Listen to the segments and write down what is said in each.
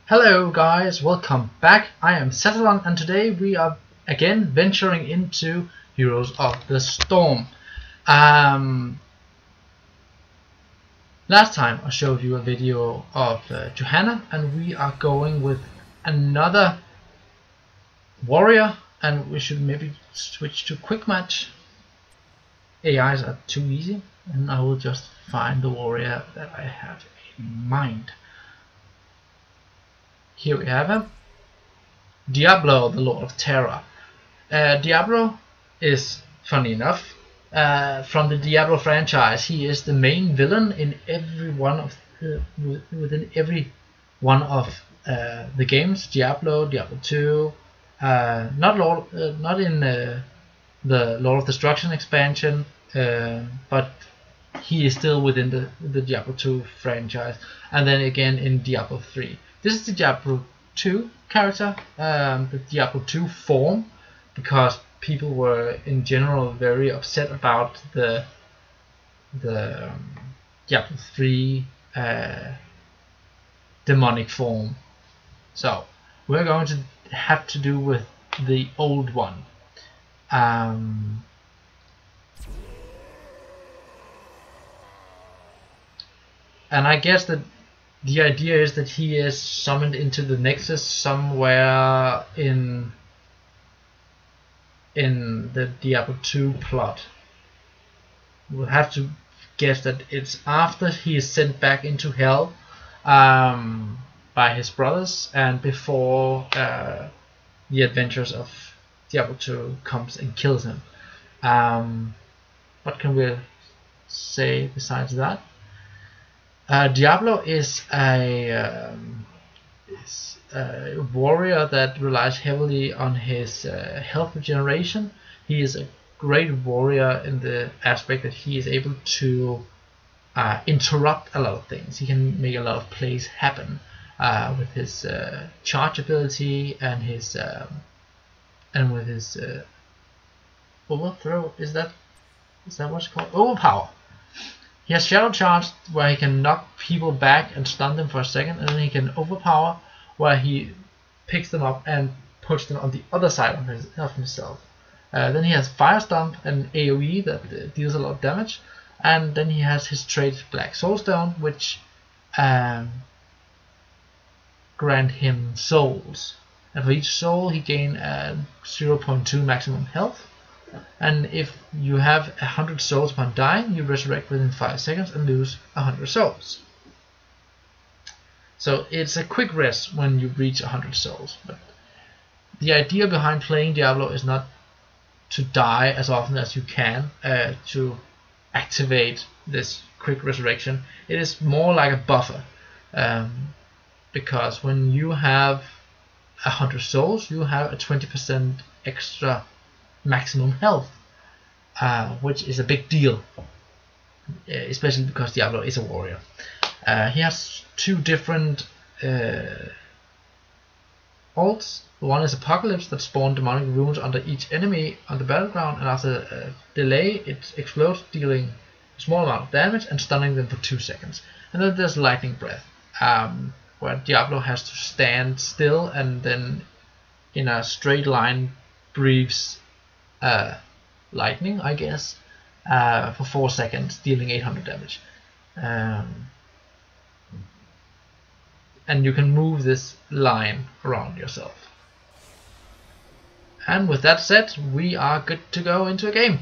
Hello guys, welcome back. I am Zetallon and today we are again venturing into Heroes of the Storm. Last time I showed you a video of Johanna, and we are going with another warrior, and we should maybe switch to quick match. AIs are too easy, and I will just find the warrior that I have in mind. Here we have him. Diablo, the Lord of Terror. Diablo is, funny enough, from the Diablo franchise. He is the main villain in every one of within every one of the games. Diablo, Diablo 2, not in the Lord of Destruction expansion, but he is still within the Diablo 2 franchise, and then again in Diablo 3. This is the Diablo 2 character, the Diablo 2 form, because people were in general very upset about the Diablo 3 demonic form. So we're going to have to do with the old one. And I guess that the idea is that he is summoned into the Nexus somewhere in the Diablo 2 plot. We'll have to guess that it's after he is sent back into hell by his brothers, and before the adventures of Diablo 2 comes and kills him. What can we say besides that? Diablo is a warrior that relies heavily on his health regeneration. He is a great warrior in the aspect that he is able to interrupt a lot of things. He can make a lot of plays happen with his charge ability and his with his overthrow. Is that what's called? Overpower. He has Shadow Charge, where he can knock people back and stun them for a second, and then he can Overpower, where he picks them up and puts them on the other side of himself. Then he has Fire Stomp and AoE that deals a lot of damage, and then he has his trait Black Soulstone, which grant him souls. And for each soul he gains 0.2 maximum health. And if you have 100 souls upon dying, you resurrect within 5 seconds and lose 100 souls. So it's a quick rest when you reach 100 souls. But the idea behind playing Diablo is not to die as often as you can to activate this quick resurrection. It is more like a buffer, because when you have 100 souls, you have a 20% extra maximum health, which is a big deal, especially because Diablo is a warrior. He has two different ults. One is Apocalypse, that spawns demonic runes under each enemy on the battleground, and after a delay it explodes, dealing a small amount of damage and stunning them for 2 seconds. And then there's Lightning Breath, where Diablo has to stand still and then in a straight line breathes lightning, I guess, for 4 seconds, dealing 800 damage. And you can move this line around yourself. And with that said, we are good to go into a game.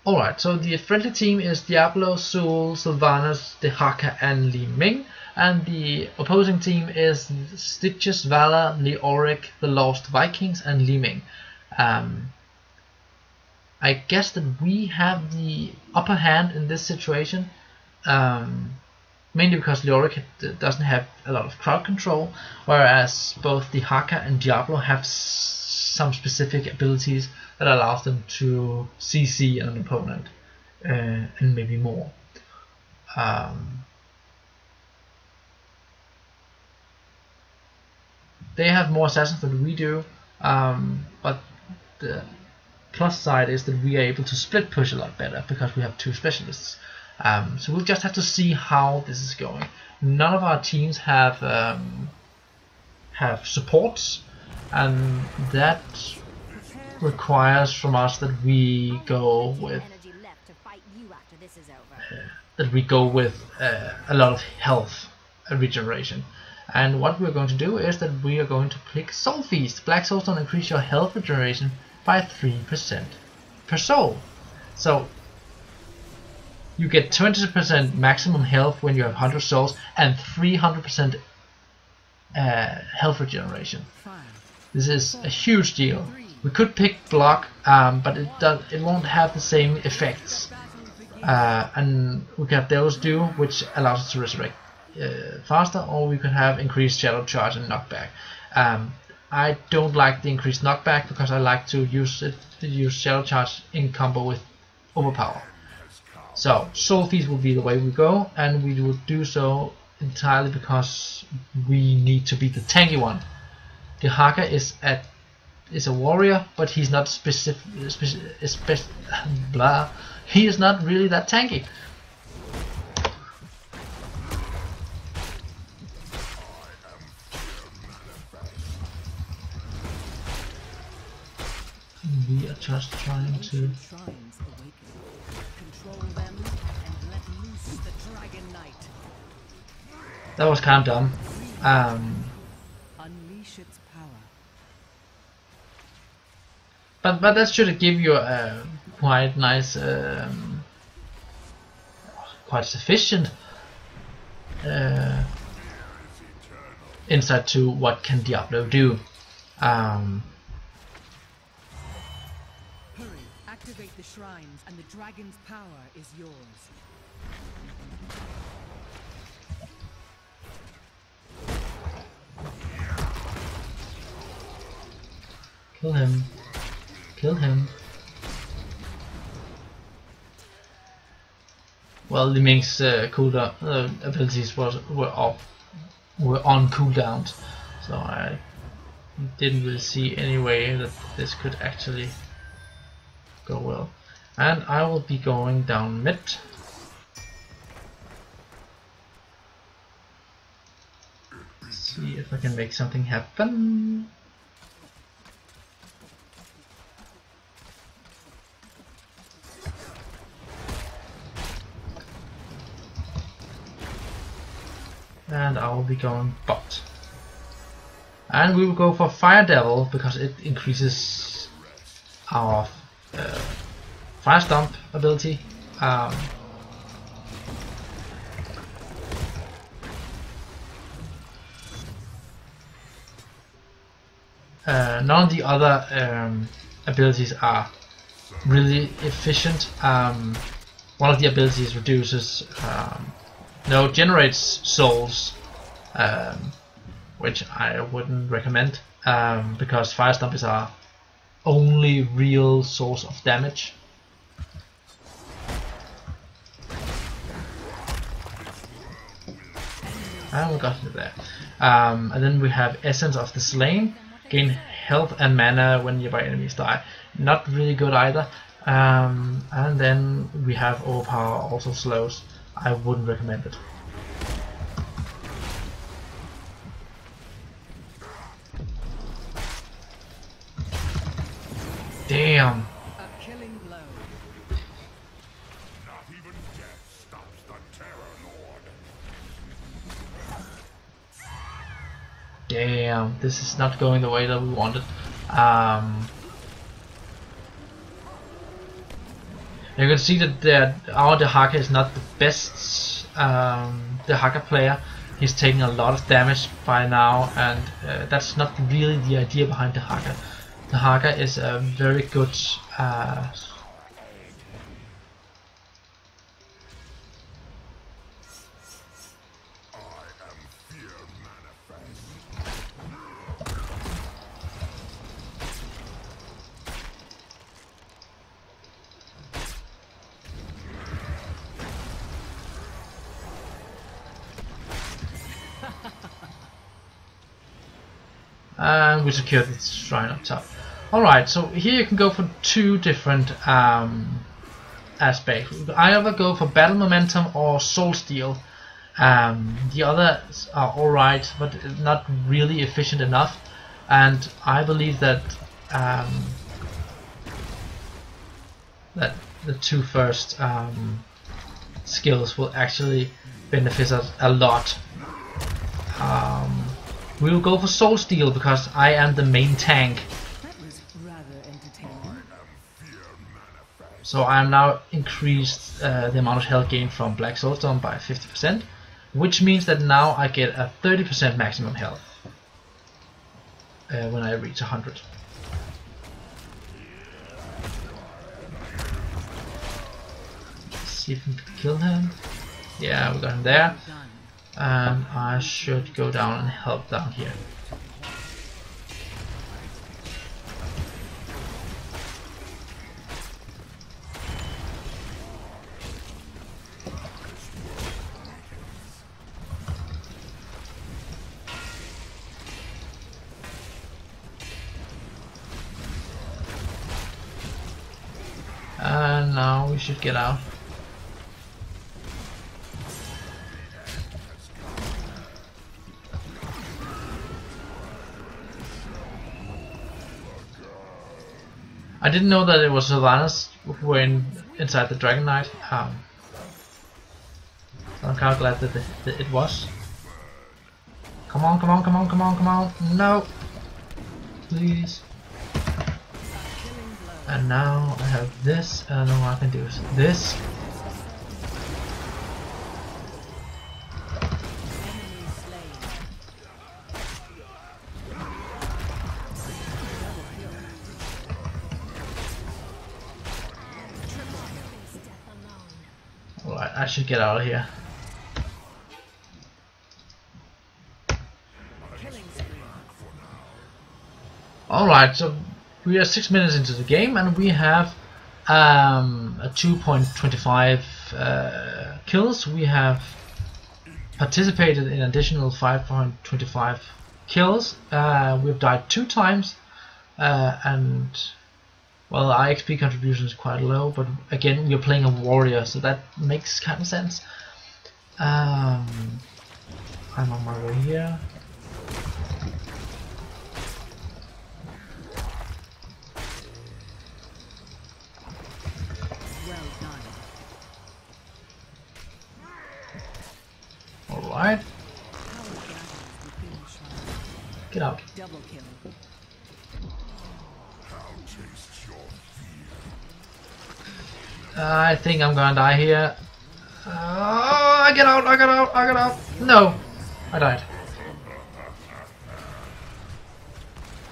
Alright, so the friendly team is Diablo, Zul, Sylvanas, Dehaka and Li Ming. And the opposing team is Stitches, Valor, Leoric, the Lost Vikings, and Li Ming. I guess that we have the upper hand in this situation, mainly because Leoric doesn't have a lot of crowd control, whereas both Dehaka and Diablo have some specific abilities that allows them to CC an opponent, and maybe more. They have more assassins than we do, but the plus side is that we are able to split push a lot better because we have two specialists. So we'll just have to see how this is going. None of our teams have supports, and that requires from us that we go with a lot of health regeneration. And what we're going to do is that we are going to pick Soul Feast. Black souls don't increase your health regeneration by 3% per soul. So you get 20% maximum health when you have 100 souls and 300% health regeneration. This is a huge deal. We could pick block, but it won't have the same effects. And we can have Devil's Dew, which allows us to resurrect faster, or we can have increased shadow charge and knockback. I don't like the increased knockback because I like to use shadow charge in combo with overpower. So Soul Feast will be the way we go, and we will do so entirely because we need to beat the tanky one. The Haka is a warrior, but he's not blah. He is not really that tanky. We are just trying to that was kind of dumb. But that should give you a quite nice, quite sufficient insight to what can Diablo do. Hurry, activate the shrines, and the dragon's power is yours. Kill him. Kill him. Well, Li Ming's cooldown abilities were on cooldowns, so I didn't really see any way that this could actually go well. And I will be going down mid. See if I can make something happen. And I will be going bot. And we will go for Fire Devil because it increases our Fire Stomp ability. None of the other abilities are really efficient. One of the abilities reduces generates souls, which I wouldn't recommend because Fire Stomp is our only real source of damage. And we got it there. And then we have Essence of the Slain. Gain health and mana when nearby enemies die. Not really good either. And then we have Overpower, also slows. I wouldn't recommend it. Damn. A killing blow. Not even death stops the Terror Lord. Damn, this is not going the way that we wanted. You can see that our Dehaka is not the best Dehaka player. He's taking a lot of damage by now, and that's not really the idea behind Dehaka. Dehaka is a very good and we secured the shrine up top. Alright, so here you can go for two different aspect. I either go for battle momentum or soul steal. The others are alright, but not really efficient enough. And I believe that that the two first skills will actually benefit us a lot. We will go for soul steal because I am the main tank. That was rather entertaining. So I am now increased the amount of health gain from Black Soulstone by 50%, which means that now I get a 30% maximum health when I reach 100. Let's see if we can kill him. Yeah, we got him there. And I should go down and help down here. And now we should get out. I didn't know that it was Sylvanas who were inside the Dragon Knight. So I'm kind of glad that it was. Come on, come on, come on, come on, come on. No! Please. And now I have this, and I know what I can do is this. Alright, I should get out of here. Alright, so we are 6 minutes into the game and we have a 2.25 kills. We have participated in additional 5.25 kills. We've died 2 times and well, our XP contribution is quite low, but again we're playing a warrior, so that makes kind of sense. I'm on my way here. Alright. Get out. Double kill. I think I'm gonna die here. I get out, I got out, I got out. No! I died.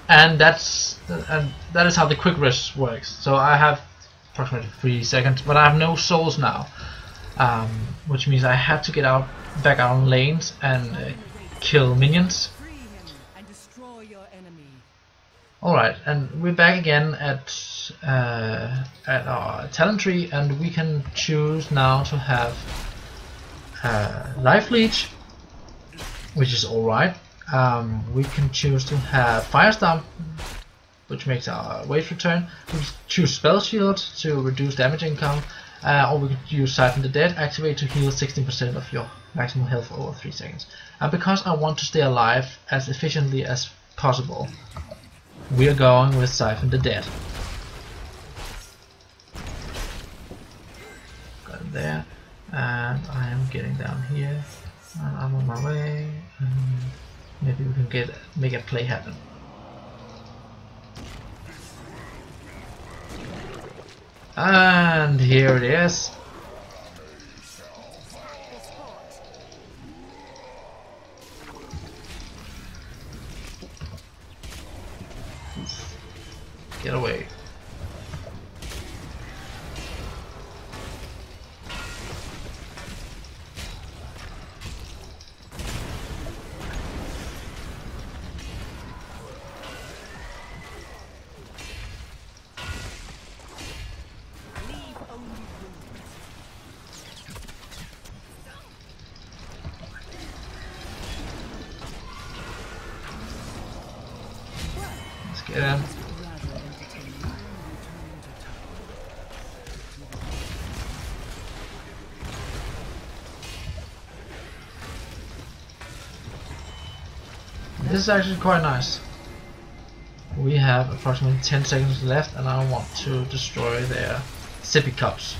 And that is how the quick rest works. So I have approximately 3 seconds, but I have no souls now. Which means I had to get out back out on lanes and kill minions. Alright, and we're back again at our talent tree, and we can choose now to have life leech, which is alright. We can choose to have fire stomp, which makes our weight return. We can choose spell shield to reduce damage income, or we could use Siphon the Dead, activate to heal 16% of your maximum health for over 3 seconds. And because I want to stay alive as efficiently as possible, we are going with Siphon the Dead. Got him there, and I am getting down here, and I'm on my way, and maybe we can make a play happen. And here it is. Get away. Let's get him. This is actually quite nice. We have approximately 10 seconds left, and I want to destroy their sippy cups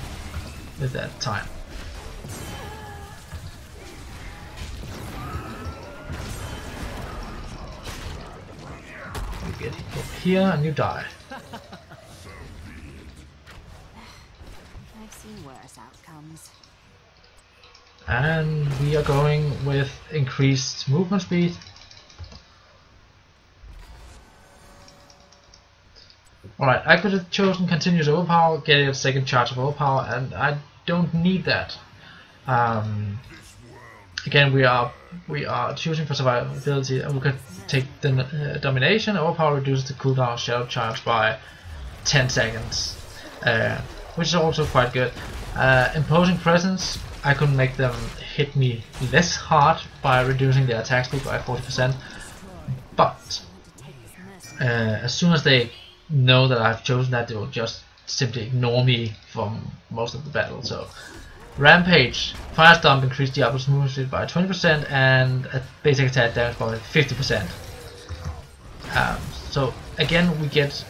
with that time. You get over here and you die. I've seen worse outcomes. And we are going with increased movement speed. Alright, I could have chosen continuous overpower, getting a second charge of overpower, and I don't need that. Again, we are choosing for survivability, and we could take the domination. Overpower reduces the cooldown of shadow charge by 10 seconds, which is also quite good. Imposing presence, I could make them hit me less hard by reducing their attack speed by 40%, but as soon as they know that I've chosen that, they will just simply ignore me from most of the battle. So Rampage, Fire Stomp increased Diablo's movement speed by 20% and a basic attack damage by 50%. So again, we get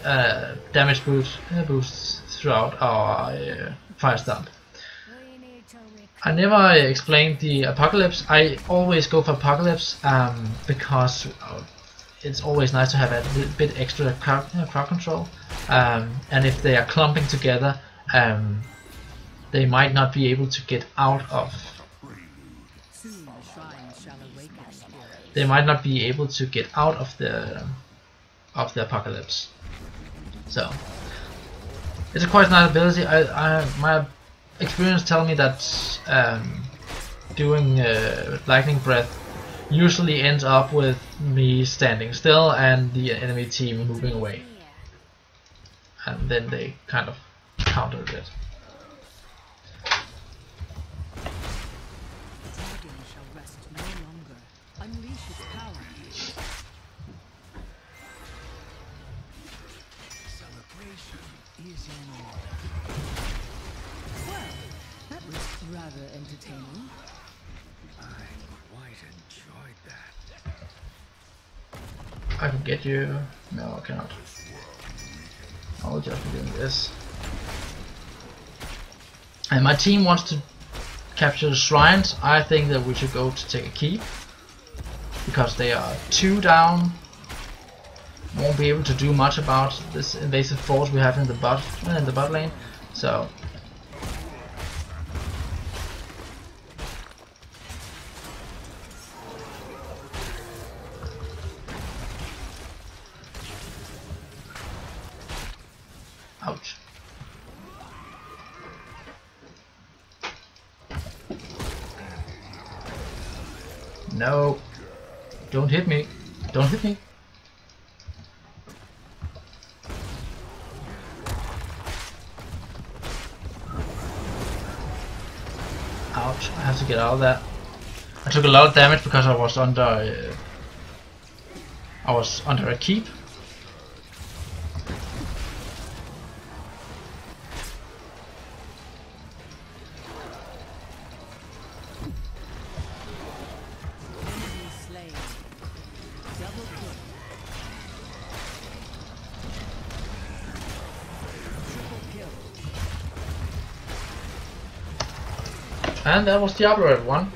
damage boosts throughout our Fire Stomp. I never explained the Apocalypse. I always go for Apocalypse because it's always nice to have a bit extra crowd control, and if they are clumping together, they might not be able to get out of. They might not be able to get out of the Apocalypse. So it's a quite nice ability. My experience tell me that doing Lightning Breath usually ends up with me standing still and the enemy team moving away, and then they kind of countered it. Rather entertaining. I quite enjoyed that. I can get you. No, I cannot. I'll just be doing this. And my team wants to capture the shrines. I think that we should go to take a keep, because they are 2 down. Won't be able to do much about this invasive force we have in the bot lane. So ouch. No. Don't hit me. Don't hit me. Ouch. I have to get out of that. I took a lot of damage because I was under a keep. And that was Diablo, everyone.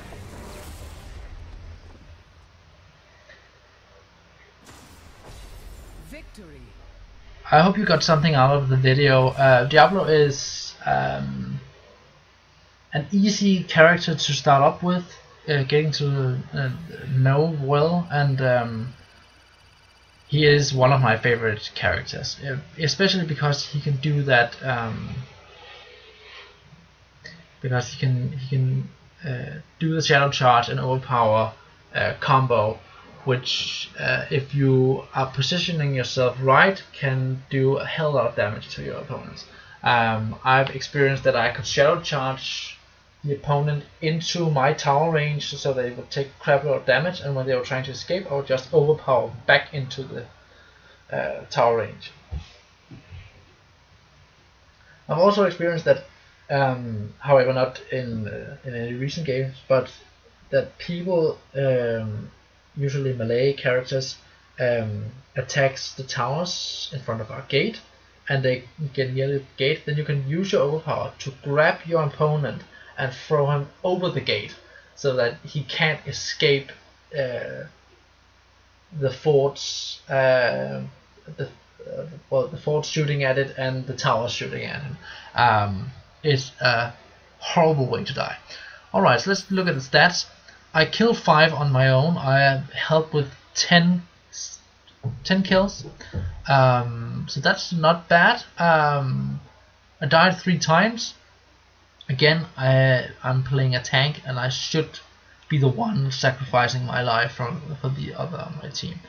Victory. I hope you got something out of the video. Diablo is an easy character to start up with, getting to know well, and he is one of my favorite characters, especially because he can do that. Because he can do the shadow charge and overpower combo, which if you are positioning yourself right, can do a hell lot of damage to your opponents. I've experienced that I could shadow charge the opponent into my tower range, so they would take crap load of damage, and when they were trying to escape, I would just overpower back into the tower range. I've also experienced that, however not in any recent games, but that people usually melee characters, attacks the towers in front of our gate, and they get near the gate, then you can use your overpower to grab your opponent and throw him over the gate, so that he can't escape the forts, the forts shooting at it and the towers shooting at him. It's a horrible way to die. Alright, so let's look at the stats. I killed 5 on my own. I helped with 10 kills. So that's not bad. I died 3 times. Again, I'm playing a tank, and I should be the one sacrificing my life for the other on my team.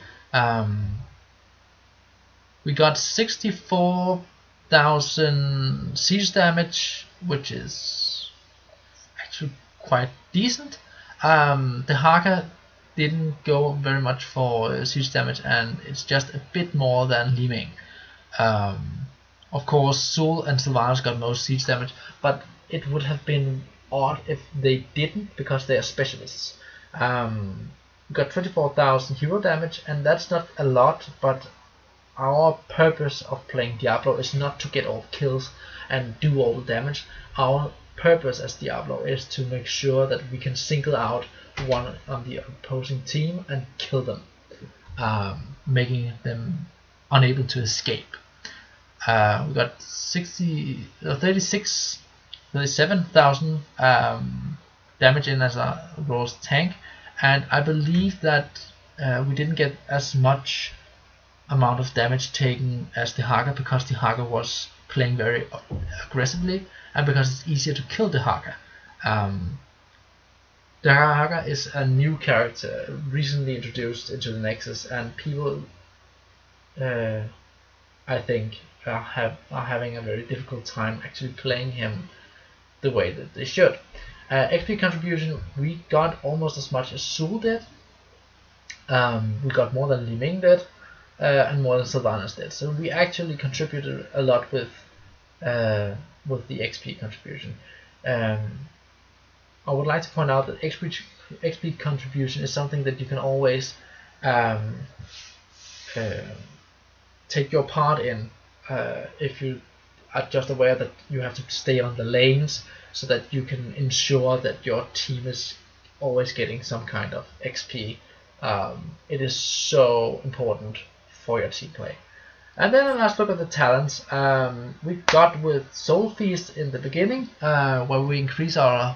We got 64,000 siege damage, which is actually quite decent. The Haka didn't go very much for siege damage, and it's just a bit more than Li Ming. Of course, Sul and Sylvanas got most siege damage, but it would have been odd if they didn't, because they are specialists. We got 24,000 hero damage, and that's not a lot, but our purpose of playing Diablo is not to get all the kills and do all the damage. Our purpose as Diablo is to make sure that we can single out one on the opposing team and kill them, making them unable to escape. We got 37,000 damage in as a raw tank, and I believe that we didn't get as much amount of damage taken as the Haka, because the Haka was playing very aggressively, and because it's easier to kill the Haka. The Haka is a new character recently introduced into the Nexus, and people, I think, are having a very difficult time actually playing him the way that they should. XP contribution, we got almost as much as Sul did. We got more than Li Ming did, and more than Sylvanas did. So we actually contributed a lot with the XP contribution. I would like to point out that XP contribution is something that you can always take your part in, if you are just aware that you have to stay on the lanes, so that you can ensure that your team is always getting some kind of XP. It is so important for your team play. And then let's look at the talents. We got with Soul Feast in the beginning, where we increase our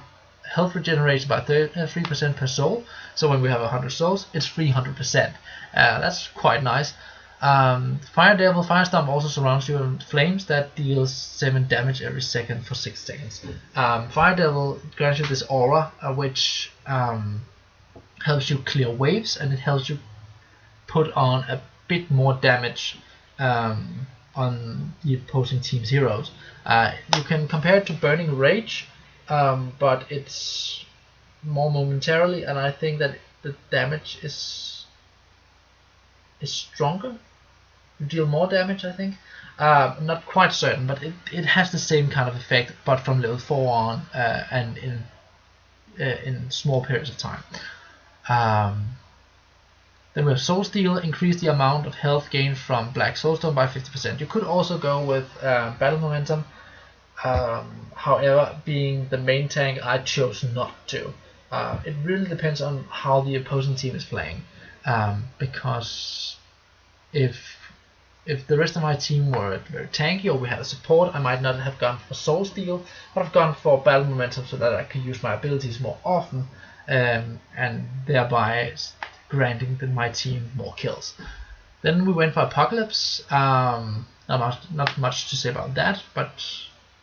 health regeneration by 3% per soul. So when we have 100 souls, it's 300%. That's quite nice. Fire Devil Firestorm also surrounds you in flames that deals 7 damage every second for 6 seconds. Fire Devil grants you this aura, which helps you clear waves, and it helps you put on a bit more damage on the opposing team's heroes. You can compare it to Burning Rage, but it's more momentarily, and I think that the damage is stronger. You deal more damage, I think. I'm not quite certain, but it has the same kind of effect, but from level 4 on, and in small periods of time. Then we have Soul Steal, increase the amount of health gained from Black Soulstone by 50%. You could also go with Battle Momentum. However, being the main tank, I chose not to. It really depends on how the opposing team is playing, because if the rest of my team were very tanky, or we had a support, I might not have gone for Soul Steal, but I've gone for Battle Momentum so that I could use my abilities more often, and thereby granting my team more kills. Then we went for Apocalypse. Not much to say about that, but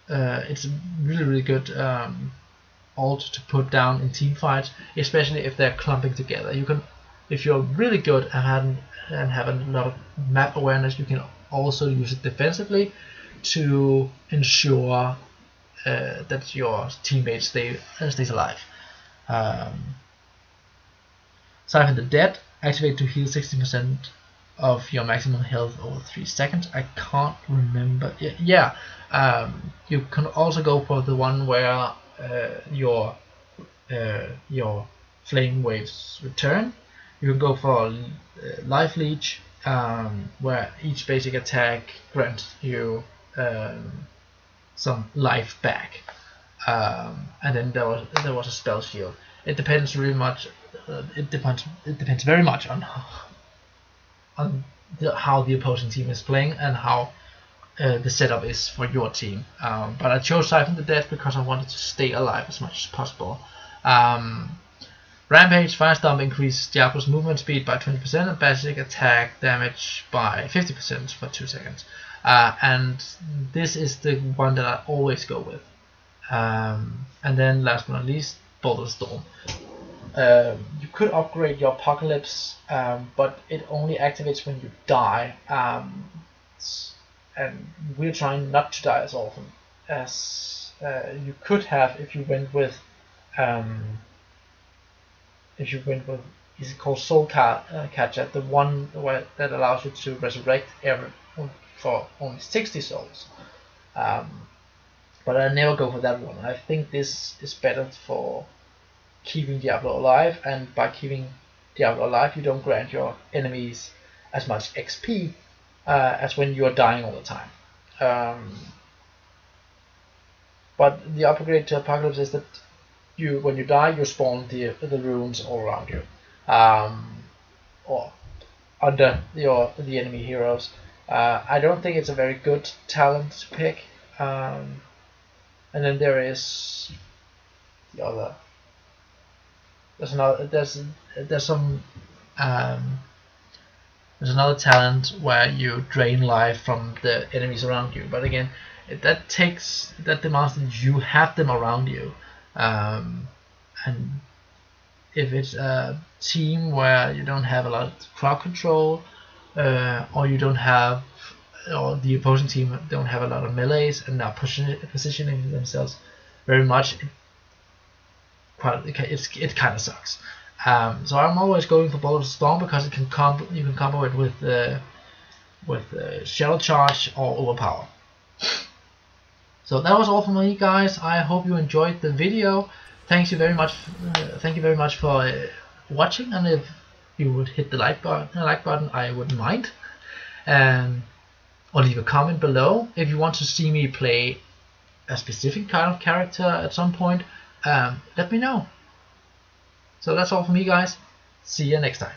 it's a really good ult to put down in team fights, especially if they're clumping together. You can, if you're really good and have a lot of map awareness, you can also use it defensively to ensure that your teammates stays alive. Siphon the Dead, activate to heal 60% of your maximum health over 3 seconds. I can't remember. Yeah, you can also go for the one where your flame waves return, You can go for life leech, where each basic attack grants you some life back, and then there was a spell shield. It depends really much. It depends very much on how the opposing team is playing and how the setup is for your team. But I chose Siphon the Death because I wanted to stay alive as much as possible. Rampage, Firestorm increases Diablo's movement speed by 20% and basic attack damage by 50% for 2 seconds. And this is the one that I always go with. And then last but not least, Bolt of Storm. You could upgrade your Apocalypse, but it only activates when you die. And we're trying not to die as often as you could have if you went with is it called Soul Catcher, the one that allows you to resurrect for only 60 souls. But I never go for that one. I think this is better for keeping Diablo alive, and by keeping Diablo alive you don't grant your enemies as much XP as when you are dying all the time. But the upgrade to Apocalypse is that when you die, you spawn the runes all around you, or under the enemy heroes. I don't think it's a very good talent to pick. And then there is the other. There's another talent where you drain life from the enemies around you, but again, that demands that you have them around you. And if it's a team where you don't have a lot of crowd control, or you don't have, or the opposing team don't have a lot of melees and are positioning themselves very much, it kind of sucks. So I'm always going for Bolt of Storm because you can combo it with Shadow Charge or Overpower. So that was all from me, guys. I hope you enjoyed the video. Thank you very much for watching, and if you would hit the like button, I wouldn't mind. Or leave a comment below if you want to see me play a specific kind of character at some point. Let me know. So that's all from me, guys. See you next time.